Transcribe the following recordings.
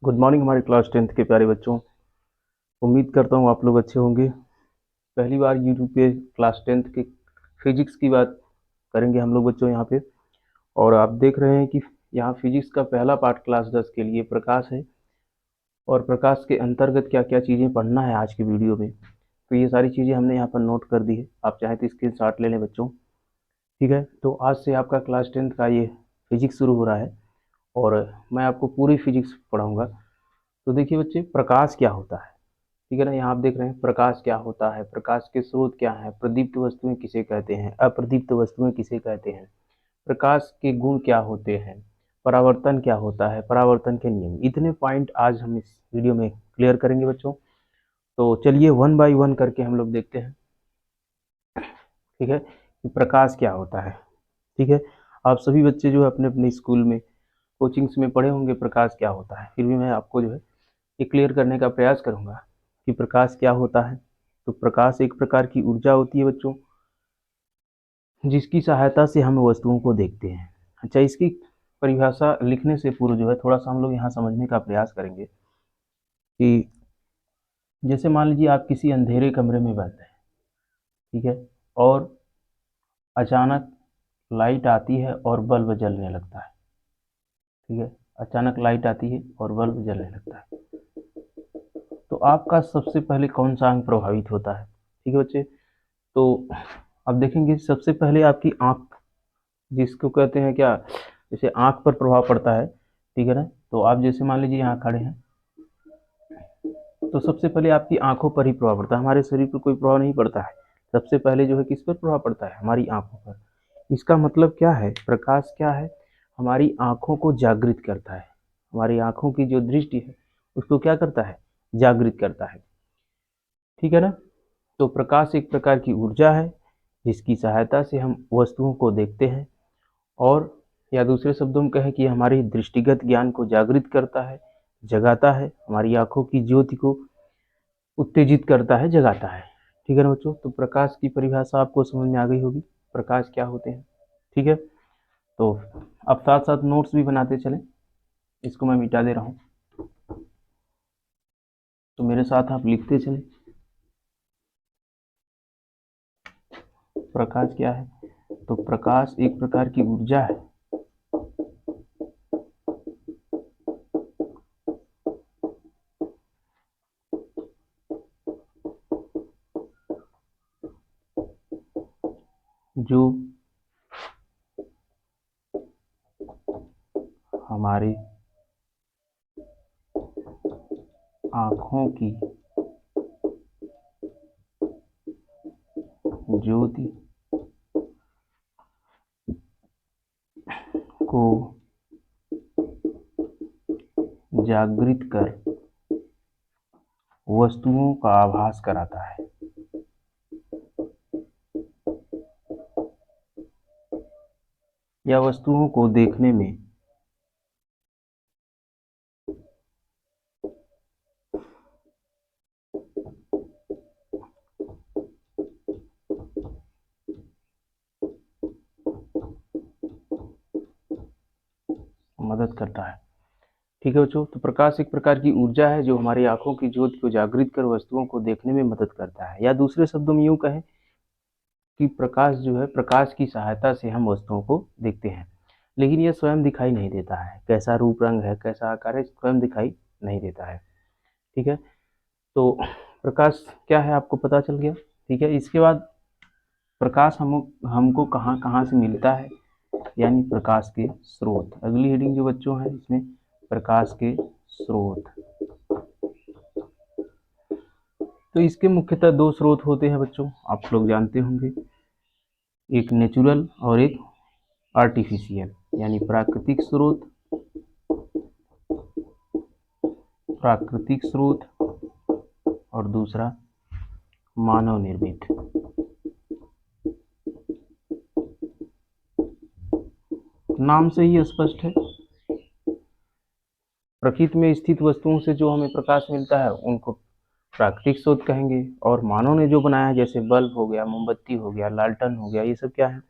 Good morning हमारे class 10th के प्यारे बच्चों। उम्मीद करता हूँ आप लोग अच्छे होंगे। पहली बार यूट्यूब पे क्लास 10th के फिजिक्स की बात करेंगे हम लोग बच्चों यहाँ पे। और आप देख रहे हैं कि यहाँ फिजिक्स का पहला पार्ट क्लास 10 के लिए प्रकाश है, और प्रकाश के अंतर्गत क्या क्या चीज़ें पढ़ना है आज की वीडियो में, तो ये सारी चीज़ें हमने यहाँ पर नोट कर दी है। आप चाहें तो स्क्रीन शॉट ले लें बच्चों। ठीक है, तो आज से आपका क्लास 10th का ये फिजिक्स शुरू हो रहा है और मैं आपको पूरी फिजिक्स पढ़ाऊँगा। तो देखिए बच्चे, प्रकाश क्या होता है। ठीक है ना, यहाँ आप देख रहे हैं प्रकाश क्या होता है, प्रकाश के स्रोत क्या है, प्रदीप्त वस्तुएं किसे कहते हैं, अप्रदीप्त वस्तुएं किसे कहते हैं, प्रकाश के गुण क्या होते हैं, परावर्तन क्या होता है, परावर्तन के नियम। इतने पॉइंट आज हम इस वीडियो में क्लियर करेंगे बच्चों। तो चलिए वन बाय वन करके हम लोग देखते हैं। ठीक है, कि प्रकाश क्या होता है। ठीक है, आप सभी बच्चे जो है अपने अपने स्कूल में, कोचिंग्स में पढ़े होंगे प्रकाश क्या होता है, फिर भी मैं आपको जो है ये क्लियर करने का प्रयास करूंगा कि प्रकाश क्या होता है। तो प्रकाश एक प्रकार की ऊर्जा होती है बच्चों, जिसकी सहायता से हम वस्तुओं को देखते हैं। अच्छा, इसकी परिभाषा लिखने से पूर्व जो है थोड़ा सा हम लोग यहाँ समझने का प्रयास करेंगे कि जैसे मान लीजिए आप किसी अंधेरे कमरे में बैठे हैं। ठीक है, और अचानक लाइट आती है और बल्ब जलने लगता है। ठीक है, अचानक लाइट आती है और बल्ब जलने लगता है, तो आपका सबसे पहले कौन सा अंग प्रभावित होता है। ठीक है बच्चे, तो अब देखेंगे सबसे पहले आपकी आंख, जिसको कहते हैं क्या, जैसे आंख पर प्रभाव पड़ता है। ठीक है ना, तो आप जैसे मान लीजिए यहाँ खड़े हैं, तो सबसे पहले आपकी आंखों पर ही प्रभाव पड़ता है, हमारे शरीर पर कोई प्रभाव नहीं पड़ता है। सबसे पहले जो है किस पर प्रभाव पड़ता है, हमारी आंखों पर। इसका मतलब क्या है, प्रकाश क्या है, हमारी आंखों को जागृत करता है। हमारी आंखों की जो दृष्टि है उसको क्या करता है, जागृत करता है। ठीक है ना, तो प्रकाश एक प्रकार की ऊर्जा है जिसकी सहायता से हम वस्तुओं को देखते हैं, और या दूसरे शब्दों में कहें कि हमारी दृष्टिगत ज्ञान को जागृत करता है, जगाता है, हमारी आंखों की ज्योति को उत्तेजित करता है, जगाता है। ठीक है ना बच्चों, तो प्रकाश की परिभाषा आपको समझ में आ गई होगी, प्रकाश क्या होते हैं। ठीक है, तो अब साथ साथ नोट्स भी बनाते चलें। इसको मैं मिटा दे रहा हूँ, तो मेरे साथ आप लिखते चलें। प्रकाश क्या है, तो प्रकाश एक प्रकार की ऊर्जा है जो हमारे आँखों की ज्योति को जागृत कर वस्तुओं का आभास कराता है, या वस्तुओं को देखने में मदद करता है। ठीक है बच्चों, तो प्रकाश एक प्रकार की ऊर्जा है जो हमारी आंखों की ज्योति को जागृत कर वस्तुओं को देखने में मदद करता है, या दूसरे शब्दों में यूं कहें कि प्रकाश जो है, प्रकाश की सहायता से हम वस्तुओं को देखते हैं, लेकिन यह स्वयं दिखाई नहीं देता है। कैसा रूप रंग है, कैसा आकार है, स्वयं दिखाई नहीं देता है। ठीक है, तो प्रकाश क्या है आपको पता चल गया। ठीक है, इसके बाद प्रकाश हमको कहाँ कहाँ से मिलता है, यानी प्रकाश के स्रोत। अगली हेडिंग जो बच्चों है इसमें प्रकाश के स्रोत। तो इसके मुख्यतः दो स्रोत होते हैं बच्चों, आप लोग जानते होंगे, एक नेचुरल और एक आर्टिफिशियल, यानी प्राकृतिक स्रोत, प्राकृतिक स्रोत, और दूसरा मानव निर्मित। नाम से ही स्पष्ट है, प्रकृति में स्थित वस्तुओं से जो हमें प्रकाश मिलता है उनको प्राकृतिक स्रोत कहेंगे, और मानव ने जो बनाया जैसे बल्ब हो गया, मोमबत्ती हो गया, लालटेन हो गया, ये सब क्या है,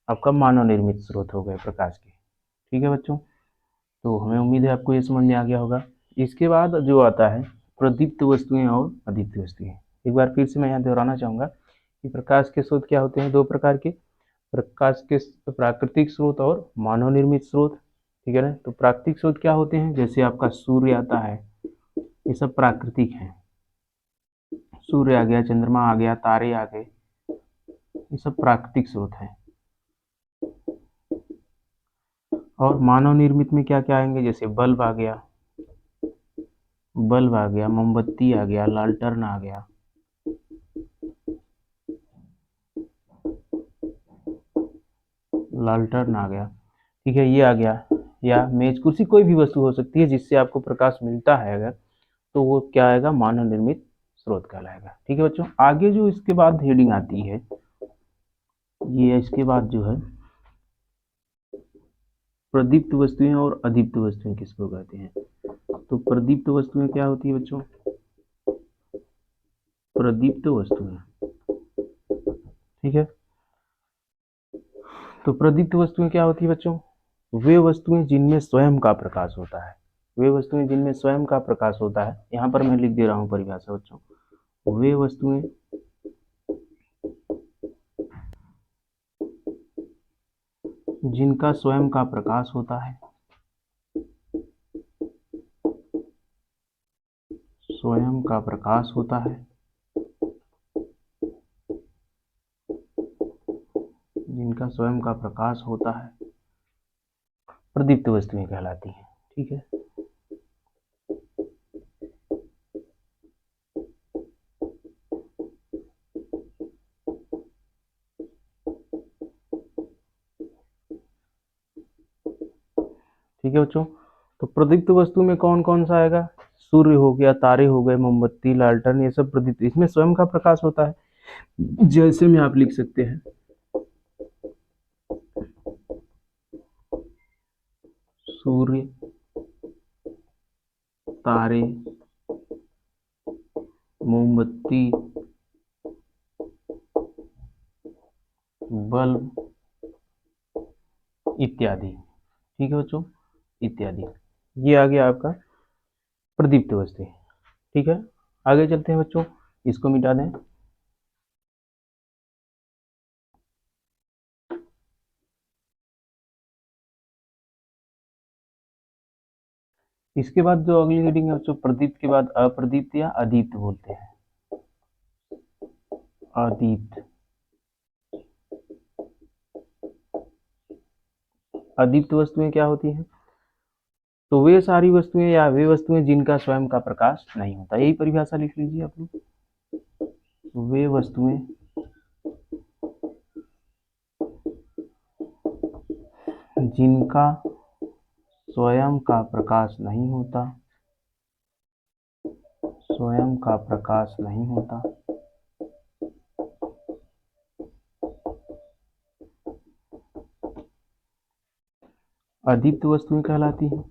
आपका मानव निर्मित स्रोत हो गए प्रकाश के। ठीक है बच्चों, तो हमें उम्मीद है आपको ये समझ में आ गया होगा। इसके बाद जो आता है प्रदीप्त वस्तुएं और अदीप्त वस्तुएं। एक बार फिर से मैं यहाँ दोहराना चाहूँगा कि प्रकाश के स्रोत क्या होते हैं, दो प्रकार के, प्रकाश के प्राकृतिक स्रोत और मानव निर्मित स्रोत। ठीक है ना। तो प्राकृतिक स्रोत क्या होते हैं, जैसे आपका सूर्य आता है, ये सब प्राकृतिक है। सूर्य आ गया, चंद्रमा आ गया, तारे आ गए, ये सब प्राकृतिक स्रोत हैं। और मानव निर्मित में क्या क्या आएंगे, जैसे बल्ब आ गया, मोमबत्ती आ गया, लालटेन आ गया, ठीक है, ये आ गया। या मेज कुर्सी, कोई भी वस्तु हो सकती है जिससे आपको प्रकाश मिलता है अगर, तो वो क्या आएगा, मानव निर्मित स्रोत कहलाएगा। ठीक है बच्चों। आगे जो इसके बाद हेडिंग आती है, ये इसके बाद जो है प्रदीप्त वस्तुएं और अदीप्त वस्तुएं किसको कहते हैं। तो प्रदीप्त वस्तुएं क्या होती है बच्चों, प्रदीप्त वस्तुएं, ठीक है। तो प्रदीप्त वस्तुएं क्या होती है बच्चों, वे वस्तुएं जिनमें स्वयं का प्रकाश होता है, वे वस्तुएं जिनमें स्वयं का प्रकाश होता है। यहाँ पर मैं लिख दे रहा हूँ परिभाषा बच्चों, वे वस्तुएं जिनका स्वयं का प्रकाश होता है, स्वयं का प्रकाश होता है, जिनका स्वयं का प्रकाश होता है, प्रदीप्त वस्तुएं कहलाती हैं। ठीक है। ठीक है बच्चों। तो प्रदीप्त वस्तु में कौन कौन सा आएगा, सूर्य हो गया, तारे हो गए, मोमबत्ती, लालटेन, ये सब प्रदीप्त, इसमें स्वयं का प्रकाश होता है। जैसे में आप लिख सकते हैं, सूर्य, तारे, मोमबत्ती, बल्ब इत्यादि। ठीक है बच्चों, इत्यादि। ये आ गया आपका प्रदीप्त वस्तु। ठीक है। आगे चलते हैं बच्चों, इसको मिटा दें। इसके बाद जो अगली हेडिंग है बच्चों, प्रदीप्त के बाद अप्रदीप्त या अदीप्त बोलते हैं, अदीप्त। अदीप्त वस्तुएं क्या होती हैं, तो वे सारी वस्तुएं या वे वस्तुएं जिनका स्वयं का प्रकाश नहीं होता, यही परिभाषा लिख लीजिए आप लोग। वे वस्तुएं जिनका स्वयं का प्रकाश नहीं होता, स्वयं का प्रकाश नहीं होता, अदीप्त वस्तुएं कहलाती हैं।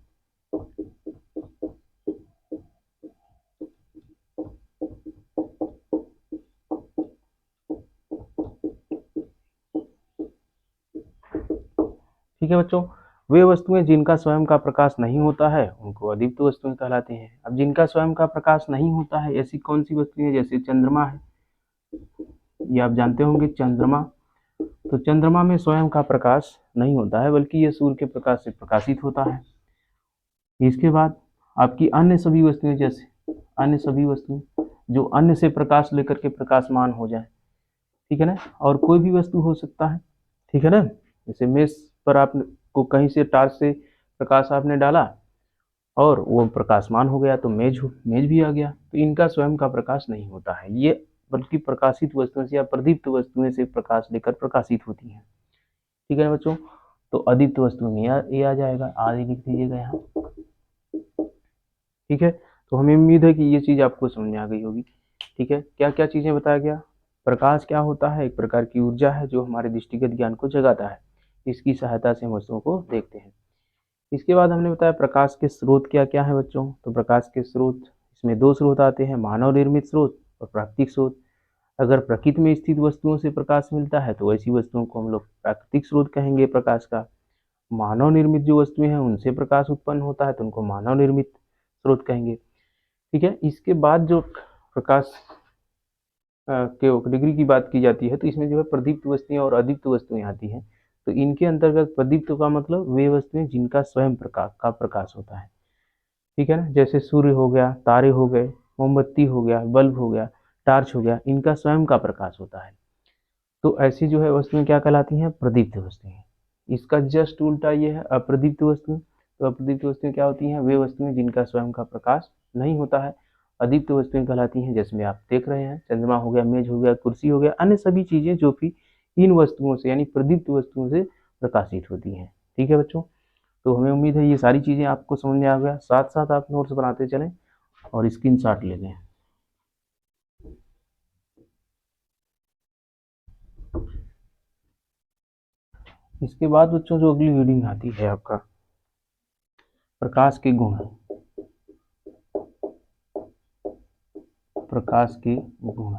ठीक है बच्चों। वे वस्तुएं जिनका स्वयं का प्रकाश नहीं होता है उनको अदीप्त वस्तुएं कहलाती हैं। अब जिनका स्वयं का प्रकाश नहीं होता है ऐसी कौन सी वस्तुएं, जैसे चंद्रमा है, ये आप जानते होंगे चंद्रमा। तो चंद्रमा में स्वयं का प्रकाश नहीं होता है, बल्कि ये सूर्य के प्रकाश से प्रकाशित होता है। इसके बाद आपकी अन्य सभी वस्तुएं, जैसे अन्य सभी वस्तुएं जो अन्य से प्रकाश लेकर के प्रकाशमान हो जाए, ठीक है ना, और कोई भी वस्तु हो सकता है, ठीक है ना। जैसे मेष पर आपको कहीं से टार्च से प्रकाश आपने डाला और वो प्रकाशमान हो गया, तो मेज भी आ गया। तो इनका स्वयं का प्रकाश नहीं होता है ये, बल्कि प्रकाशित वस्तुओं से या प्रदीप्त वस्तुएं से प्रकाश लेकर प्रकाशित होती हैं। ठीक है बच्चों। तो अदीप्त वस्तुओं में ये आ जाएगा, आदि लिख दीजिएगा यहाँ। ठीक है। तो हमें उम्मीद है कि ये चीज आपको समझ में आ गई होगी। ठीक है। क्या क्या चीजें बताया गया, प्रकाश क्या होता है, एक प्रकार की ऊर्जा है जो हमारे दृष्टिगत ज्ञान को जगाता है, इसकी सहायता से हम वस्तुओं को देखते हैं। इसके बाद हमने बताया प्रकाश के स्रोत क्या क्या है बच्चों। तो प्रकाश के स्रोत, इसमें दो स्रोत आते हैं, मानव निर्मित स्रोत और प्राकृतिक स्रोत। अगर प्रकृति में स्थित वस्तुओं से प्रकाश मिलता है तो ऐसी वस्तुओं को हम लोग प्राकृतिक स्रोत कहेंगे प्रकाश का। मानव निर्मित जो वस्तुएं हैं उनसे प्रकाश उत्पन्न होता है तो उनको मानव निर्मित स्रोत कहेंगे। ठीक है, इसके बाद जो प्रकाश के डिग्री की बात की जाती है तो इसमें जो है प्रदीप्त वस्तुएं और अदीप्त वस्तुएं आती हैं। तो इनके अंतर्गत प्रदीप्त का मतलब वे वस्तुएं जिनका स्वयं प्रकाश होता है। ठीक है ना, जैसे सूर्य हो गया, तारे हो गए, मोमबत्ती हो गया, बल्ब हो गया, टार्च हो गया, इनका स्वयं का प्रकाश होता है। तो ऐसी जो है वस्तुएं क्या कहलाती हैं? प्रदीप्त वस्तुएं। इसका जस्ट उल्टा ये है अप्रदीप्त वस्तुएं। तो अप्रदीप्त वस्तुएं क्या होती हैं? वे वस्तुएं जिनका स्वयं का प्रकाश नहीं होता है। अदीप्त वस्तुएं कहलाती हैं जिसमें आप देख रहे हैं, चंद्रमा हो गया, मेज हो गया, कुर्सी हो गया, अन्य सभी चीजें जो कि इन वस्तुओं से यानी प्रदीप्त वस्तुओं से प्रकाशित होती हैं। ठीक है बच्चों, तो हमें उम्मीद है ये सारी चीजें आपको समझ में आ गया। साथ साथ आप नोट्स बनाते चलें और स्क्रीनशॉट ले लें। इसके बाद बच्चों जो अगली रीडिंग आती है आपका प्रकाश के गुण। प्रकाश के गुण,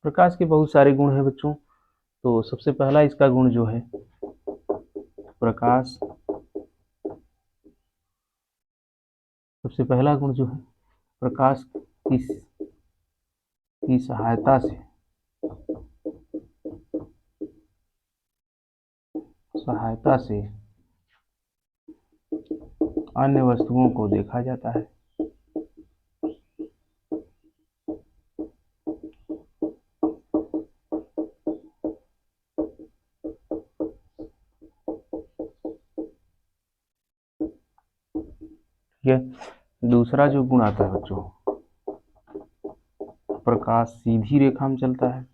प्रकाश के बहुत सारे गुण हैं बच्चों। तो सबसे पहला इसका गुण जो है प्रकाश, सबसे पहला गुण जो है प्रकाश की सहायता से अन्य वस्तुओं को देखा जाता है। ठीक है, दूसरा जो गुण आता है बच्चों, प्रकाश सीधी रेखा में चलता है।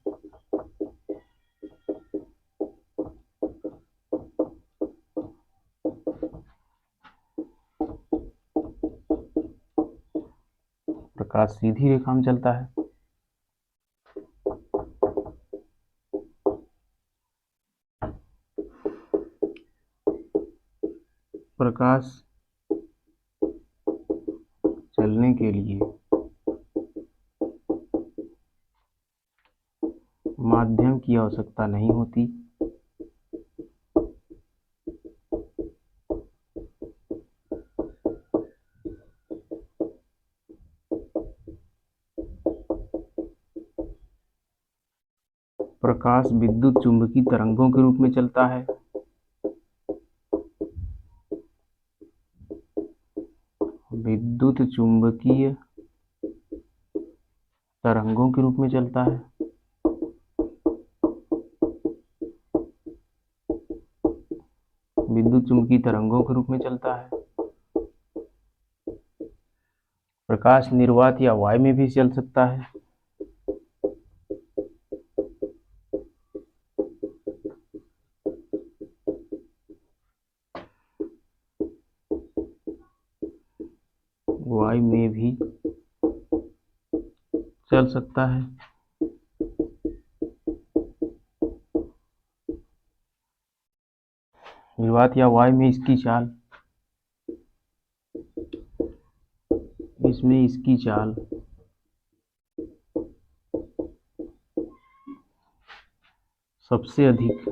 प्रकाश सीधी रेखा में चलता है। प्रकाश चलने के लिए माध्यम की आवश्यकता नहीं होती। प्रकाश विद्युत चुंबकीय तरंगों के रूप में चलता है। विद्युत चुंबकीय तरंगों के रूप में चलता है। विद्युत चुंबकीय तरंगों के रूप में चलता है। प्रकाश निर्वात या वायु में भी चल सकता है। वायु में भी चल सकता है। निर्वात या वायु में इसकी चाल सबसे अधिक